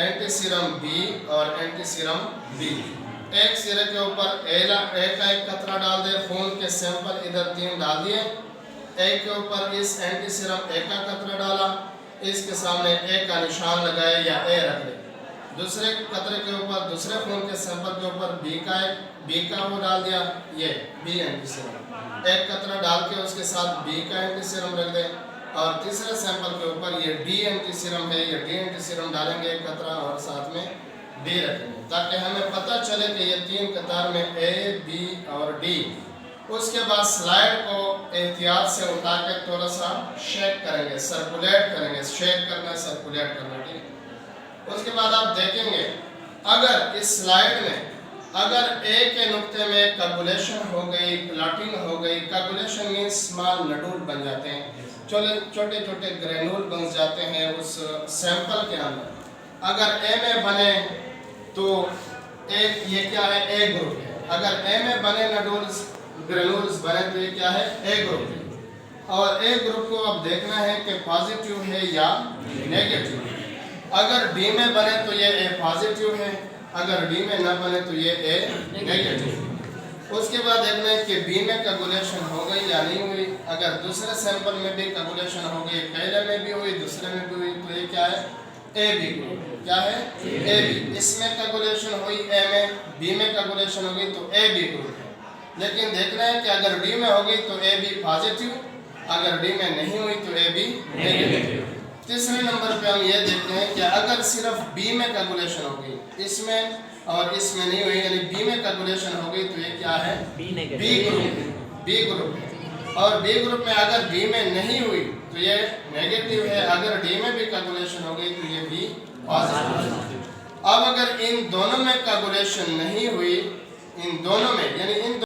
Anti serum B और anti serum B. एक सिरे के ऊपर एक कतरा डाल दे खून के सैंपल, इधर 3 डाल दिए। एक के ऊपर इस एंटी सीरम ए का कतरा डाला, इसके सामने ए का निशान लगाए या ए रख दे। दूसरे कतरे के ऊपर, दूसरे खून के सैंपल के ऊपर बी का वो डाल दिया, ये बी एंटी सीरम। एक कतरा डाल के उसके साथ बी का एंटी सीरम रख दे और तीसरे सैंपल के ऊपर ये डी एंटी सीरम है, ये डी एंटी सीरम डालेंगे एक कतरा और साथ में डी रखेंगे, ताकि हमें पता चले कि ये 3 कतार में ए, बी और डी। उसके बाद स्लाइड को एहतियात से उठा के थोड़ा सा शेक करेंगे, सर्कुलेट करेंगे। शेक करना, सर्कुलेट करना, ठीक। उसके बाद आप देखेंगे अगर इस स्लाइड में अगर ए के नुक्ते में कगुलेशन हो गई, क्लॉटिंग हो गई, कगुलेशन मीन्स स्मॉल नडूल बन जाते हैं, छोटे छोटे ग्रेनुल बन जाते हैं उस सैंपल के अंदर। अगर ए में बने तो ये क्या है, ए ग्रुप है। अगर ए में बने नडूल्स, ग्रेनुल्स बने तो ये क्या है, ए ग्रुप है। और ए ग्रुप को अब देखना है कि पॉजिटिव है या नेगेटिव। अगर डी में बने तो ये ए पॉजिटिव है, अगर डी में ना बने तो ये ए नेगेटिव। उसके बाद देखना है कि बी में कगुलेशन हो गई या नहीं हुई। अगर दूसरे सैंपल में भी कगुलेशन हो गई, पहले में भी हुई, दूसरे में भी हुई, तो ये क्या है, ए बी ग्रुप। क्या है, ए बी। इसमें कगुलेशन हुई ए में, बी में कगुलेशन हो गई तो ए बी ग्रुप है। लेकिन देखना है कि अगर डी में हो गई तो ए बी पॉजिटिव, अगर डी में नहीं हुई तो ए बी नेगेटिव। तीसरे नंबर पे हम ये देखते हैं कि अगर सिर्फ बी में कगुलेशन हो गई, इसमें और इसमें नहीं हुई, यानी बी में कगुलेशन हो गई तो ये क्या है, बी ग्रुप। बी ग्रुप है। और बी ग्रुप में अगर बी में नहीं हुई तो ये नेगेटिव है, अगर डी में भी कगुलेशन हो गई तो ये बी पॉजिटिव है। अब अगर इन दोनों में कगुलेशन नहीं हुई, इन दोनों में यानी इन